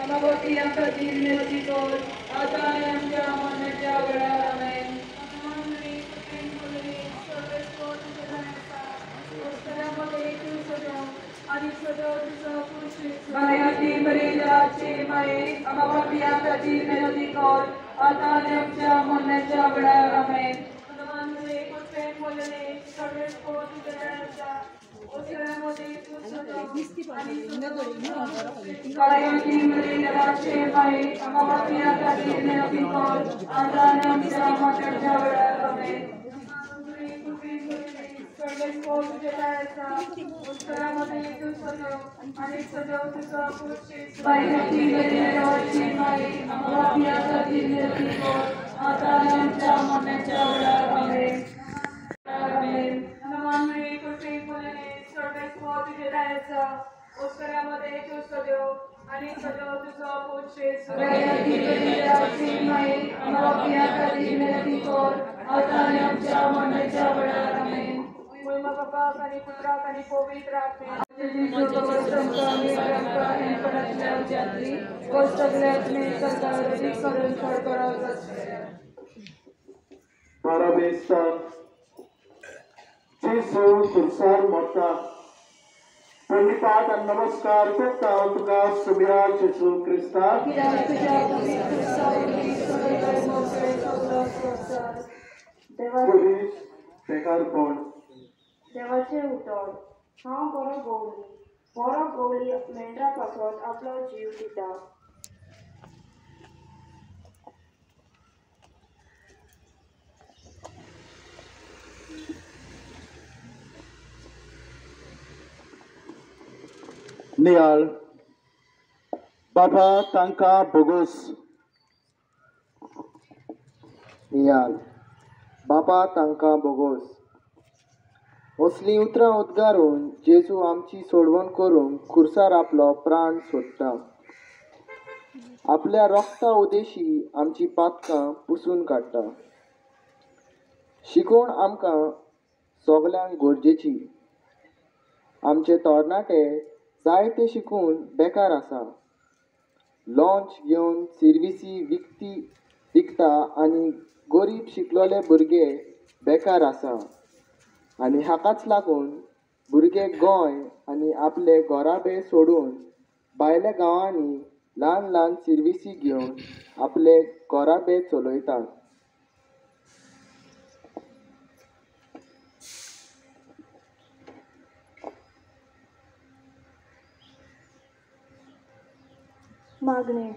amaboti amka dinmeti kor, atayam jamanetya amen. Mariati Maria Chimai, amaboti amka dinmeti kor, atayam jamanetya amen. Kalayati Maria Chimai, amaboti amka dinmeti kor, atayam jamanetya amen. Parabéns, Jesus, Tursar Morta, Panipat and Namaskar, Tukta, Tuka, Subira, Jesus Christa, Police, Bekar Pond. देवाचे उतर हांव बरो गवळी मेंढरा पासत आपलो जीव दिता. Nial, Baba Tanka Bogus. Nial, Baba Tanka Bogus. असली उतरां उद्गारून जेजू आमची सोडवण करून खुर्सार आपलो प्राण सोडटा. आपल्या रोगता उदेशी आमची पातकां पुसून काडटा. शिकवण आमकां सगल्यांक गरजेची. आमचे तरणाटे जायते शिकून बेकार आसा. लॉन्च घेवन सर्विसी विकता आनी गरीब शिकलोले भुरगे बेकार आसा. आनी हाकाच लागून भुरगे गोंय आनी आपले घोराबे सोडून भायल्या गांवांनी ल्हान ल्हान सर्विसी घेवन आपले घोराबे चलयतात. मागणे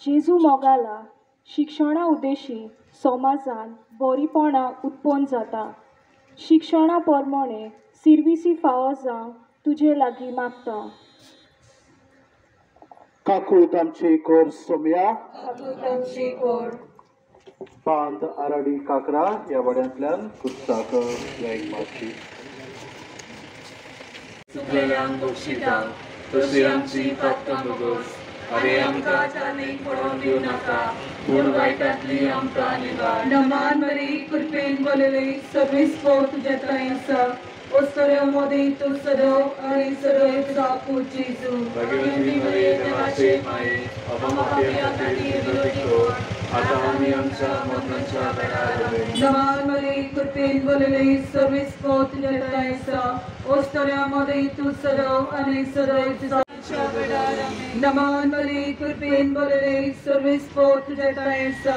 जेजू मोगाला शिक्षणा उद्देशी समाजान बरीपणां उत्पन्न जाता. शिक्षणा प्रमाणे सर्विसी फावो जावंक तुजे लागीं मागता. काकूट आमची कोर सोम्या, आमची कोर बांद आराडी काकरा ह्या वाड्यांतल्यान कुस्ताक लायक मारची. सुकलेल्यांक बक्षिता तशी आमची पातकां बगोस. अरे आमकां चालीक पडोवन दिवं नाका, पूण वायटांतली आमकां निवार. नमान मरी कृपेन बोलली सगळी स्पोर्ट तुजे थंय आसा. ओस्तऱ्यो मोदी तूं सदव आनी सदव तुजो पूत जेजू. भगवती मरी देवाचे माये, आमकां खातीर विनोदी कर, आतां आमी आमच्या मरणाच्या वेळार आमेन. नमान मरी कृपेन बोलली सगळी स्पोर्ट तुजे थंय आसा. ओस्तऱ्यो मोदी तूं सदव आनी सदव तुजो नमान मरी कृपेन बोलले सर्विस पोत तुजे थंय आसा.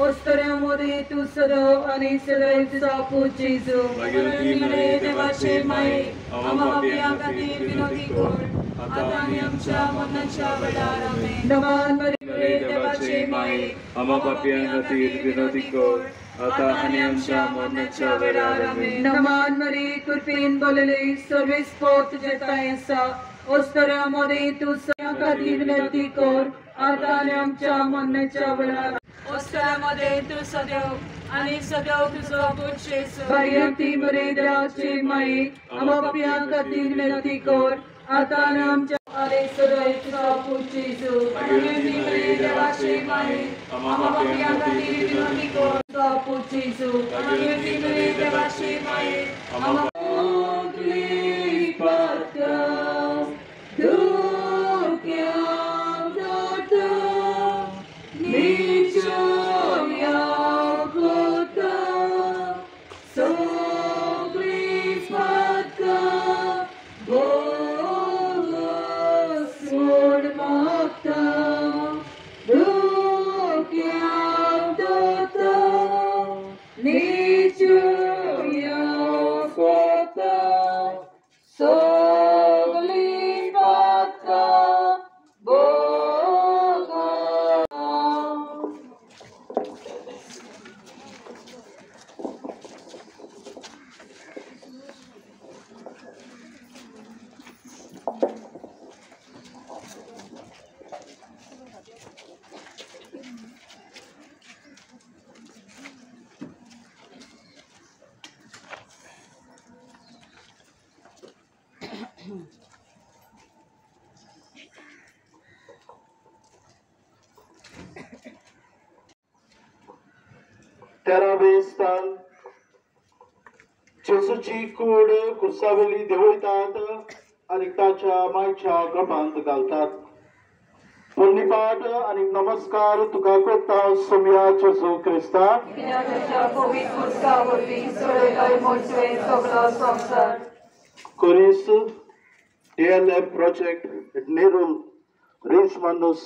ओस्तऱ्या मोदी तूं सदव आनी सदव तुजो पूत जेजू. भगवती मरी देवाचे माये, आमकां पापियां खातीर विनोदी कर, आतां आनी आमच्या मरणाच्या वेळार आमेन. नमान मरी देवाचे माये, आमकां पापियां खातीर विनोदी कर, आतां आनी आमच्या मरणाच्या वेळार आमेन. नमान मरी कृपेन बोलले सर्विस पोत तुजे थंय आसा. ओस्तऱ्या मोदी तूं सगळ्यां खातीर विनंती कर, आतां आनी आमच्या मरणाच्या वेळार. ओस्तऱ्या मोदी तूं सदैव आनी सदैव तुजो पूत जेजू. भगवती मरी देवाचे माये, आमकां पापियां खातीर विनंती कर, आतां आनी आमच्या आनी सदैव तुजो पूत जेजू. भगवती मरी देवाचे माये, आमकां पापियां खातीर विनंती कर, तुजो पूत जेजू. भगवती मरी देवाचे माये, आमकां दुख्यां नीचुया स्वता सगली पाका बोगा तेरावे स्थान जेसूची कूड कुर्सावेली देवळतात आणि ताच्या मायच्या गपांत घालतात. पुण्यपाठ आणि नमस्कार तुका करता सोम्या जेजू क्रिस्ता. कोरिस DLF प्रोजेक्ट नेरूल रिच माणूस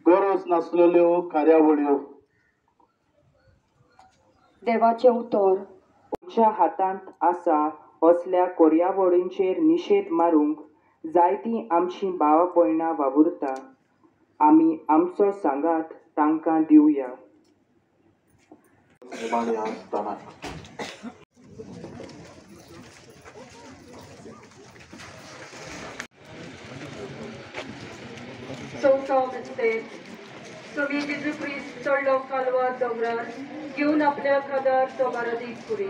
गरज नासलेल्यो कार्यावळ्यो. देवाचे उतर तुमच्या हातांत आसा असल्या कोर्यावळींचेर निशेध मारूंक जायतीं आमची भावां भयणां वावुरता. आमी आमचो सांगात तांकां दिवया. चौथा मिस्टेक सोमी जेजू ख्रिस्त चडलो कालवार दोंगरार घेवन आपल्या खादार सोमारादीक पुरी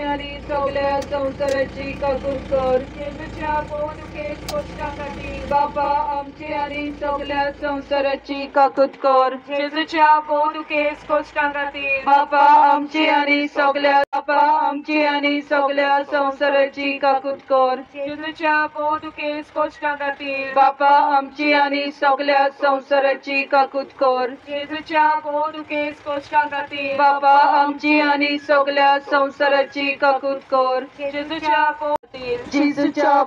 आणि सगळ्या संसाराची काकूर कर. जेजूच्या पोवदुके कश्टां खातीर बापा आमची आनी सगळ्या संसाराची काकूत कर. जेजूच्या पोवदुके कश्टां खातीर बापा आमची आनी सगळ्या संसाराची काकूत कर. जेजूच्या पोवदुके कश्टां खातीर बापा आमची आनी सगळ्या संसाराची काकूत कर. जेजूच्या पोवदुके कश्टां खातीर बापा आमची आनी सगळ्या संसाराची काकूत कर. जेजूच्या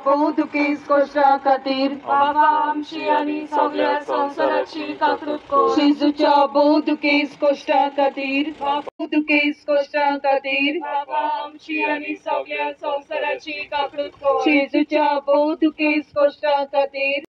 पोवदुके कश्टां खातीर बापा आमची आनी सगळ्या संसाराची काकूत कर. जेजूच्या पोवदुके कश्टां खातीर बापा आमची आनी सगळ्या संसाराची काकूत कर. जेजूच्या पोवदुके कश्टां खातीर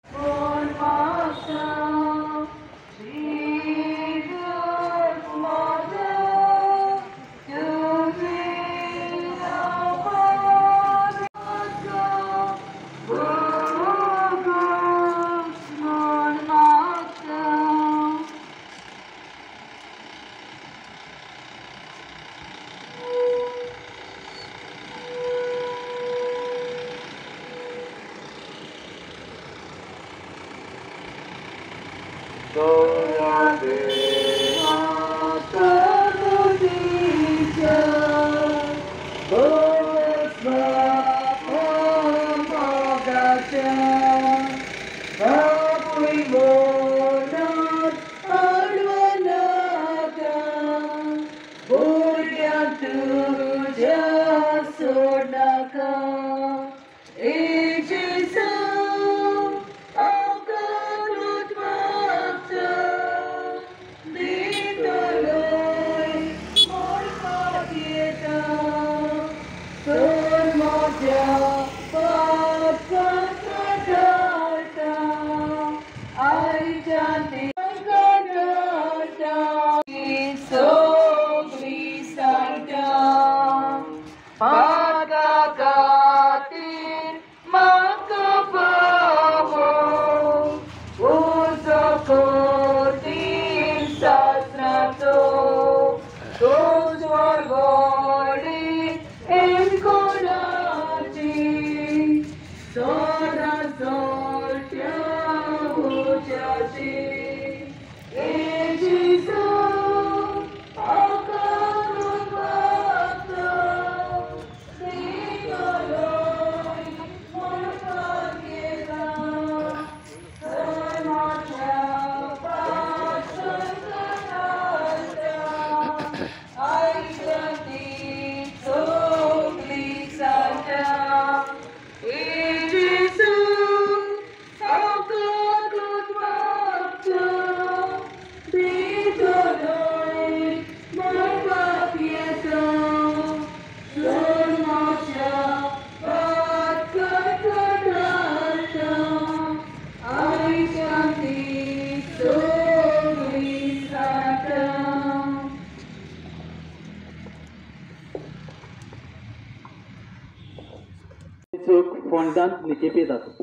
फोंडांत निकेपेतात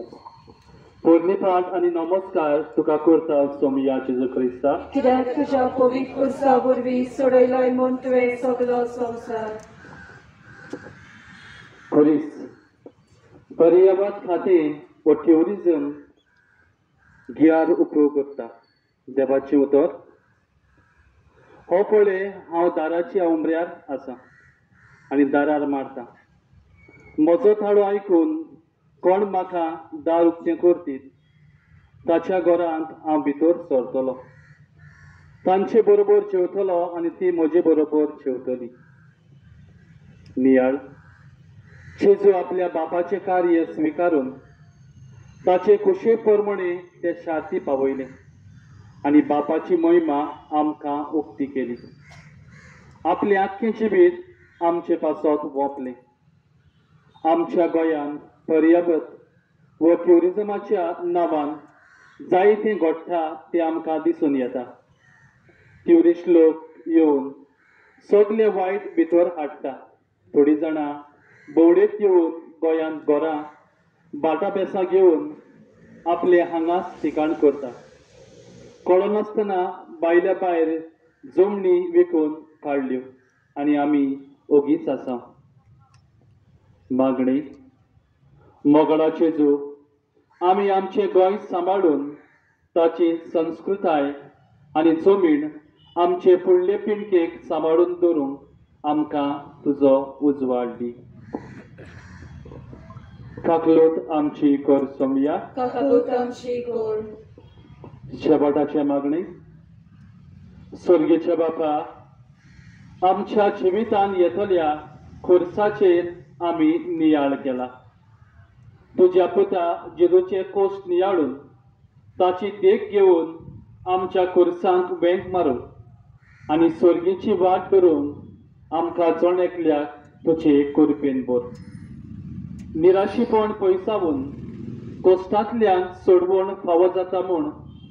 पोरनेपाट आनी नमस्कार तुका करता सोमिया जेजू क्रिस्ता कित्याक तुज्या पवित्र उर्सा वरवीं सोडयलोय म्हूण तुवें सगलो संवसार. खरीच पर्यावरण खातीर वो ट्युरिजम गियार उपयोग करता. देवाचें उतर हो पळय हांव दाराच्या उमऱ्यार आसा आनी दारार मारता. म्हजो थाळो आयकून कोण म्हाका दार उक्तें करतीत ताच्या घरांत हांव भितर सरतलों. तांचे बरोबर जेवतलो आनी ती म्हजे बरोबर जेवतली. नियाळ जेजू आपल्या बापाचें कार्य स्विकारून ताचे कुशे प्रमाणे ते शार्ती पावयले आनी बापाची महिमा आमकां उक्ती केली. आपले आख्खें जिवीत आमचे पासत ओंपलें. आमच्या गोंयांत पर्यटक व ट्युरिजमाच्या नांवान जायतें घडटा तें आमकां दिसून येता. ट्युरिस्ट लोक येवन सगळे वायट भितर हाडटा. थोडीं जाणां भोंवडेक येवन गोंयांत घरां बाटा बेसां घेवन आपले हांगाच ठिकाण करता. कळनासतना भायल्या भायर जमनी विकून काडल्यो आनी आमी ओगीच आसा. मागणी मोगडा जेजू आमी आमचें गोंय सांबाळून ताची संस्कृताय आनी जमीन आमचे फुडले पिळगेक सांबाळून दवरूंक आमकां तुजो उजवाड दी. काकलोत आमची कर सोमिया काकूत आमची कर. शेवटाचे मागणी स्वर्गीच्या बापा आमच्या जिवितान येतल्या खुर्साचेर आमी नियाळ केला. तुज्या पुता जेजूचे कोश्ट नियाळून ताची देख घेवन आमच्या खुर्सांक वेंग मारूंक आनी स्वर्गीची वाट धरूंक आमकां जण एकल्याक तुजे कृपेन भर. निराशीपण पयसावून कोश्टांतल्यान सोडवण फावो जाता म्हूण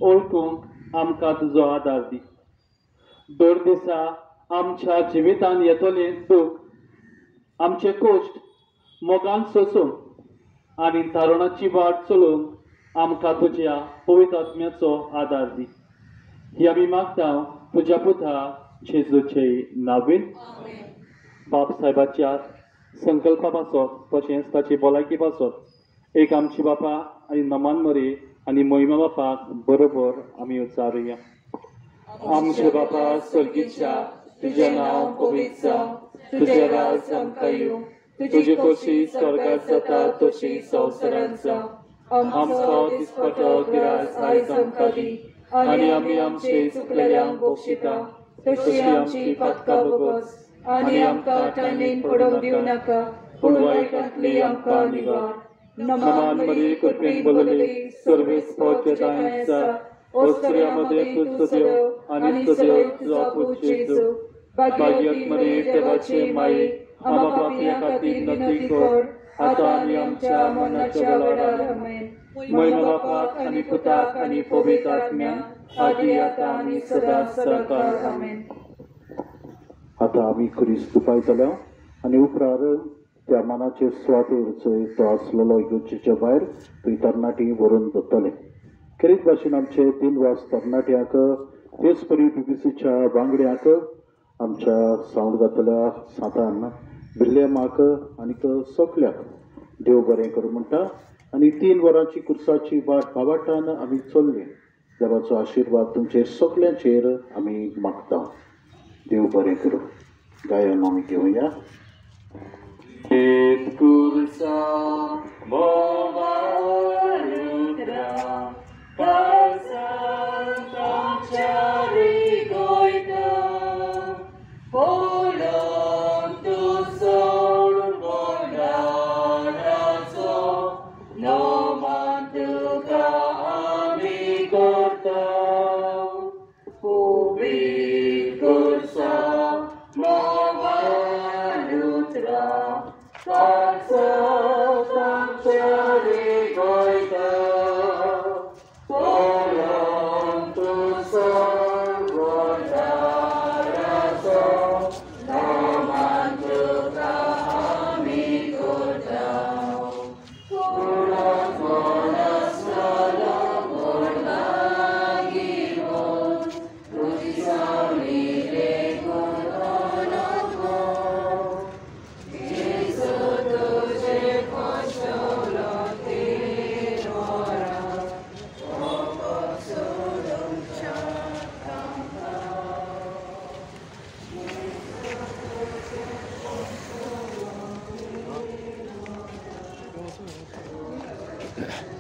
ओळखूंक आमकां तुजो आदार दी. दर दिसा आमच्या जिवितान येतलें दूख आमचे कोश्ट मोगान सोसूंक आनी तारुणाची वाट चलोवंक आमकां तुज्या पवित्र आत्म्याचो आदार दी. ही आमी मागता तुज्या पुता जेजूचे नांवेन. बाप साहेबाच्या संकल्पा पासत तशेंच ताची भलायकी पासत एक आमची बापा आनी नमान मरे आनी महिमा बापाक बरोबर आमी उचारुया. आमचे बापा सर्गीच्या तुजें नांव पवित्र जावं. तुजें राज आमकां येवं. तुजी खोशी स्वर्गांत जाता तशी संवसारांत जावं. आमचो दिसपटो गिराय आयज आमकां दी आनी आमी आमचे चुकलेल्यांक बक्षिता तशी आमची पातकां बोगस आनी आमकां टायमेन पडोवंक दिवं नाका पूण वायटांतली आमकां निवार. नमान मरी कृपेन भरलेली सर्वेस पॉचेताय आसा ओस्त्र्यामध्ये तूं सदैव आनी सदैव तुजो पूत जेजू. भाग्यवत मरी देवाचे माये आमा पापियां खातीर विनंती कर आतां आनी आमच्या मरणाच्या वेळार आमेन. महिमा बापाक आनी पुताक आनी पवित्र आत्म्याक आदी आतां आनी सदां सदांकाळ आमेन. आतां आमी क्रिस्त पायतल्या आनी उपरांत त्या मनाचे स्वातेर चोय तो आसलेलो इगर्जेच्या भायर थंय तरणाटी व्हरून दवरतले. खेरीत भाशेन आमचे 3 वाज तरणाट्यांक तेच परी बीबीसीच्या वांगड्यांक आमच्या सावंड घातल्या सातान बिर्लेमाक आनीक सगल्याक देव बरें कर म्हणटा आनी 3 वरांची कुर्साची वाट भावाटान आमी चल्ले. देवाचो आशिर्वाद तुमचेर सगल्यांचेर आमी मागता. देव बरें करूं. गायन आमी घेवया. एक कुर्सा बोवा रुद्रा आमेन.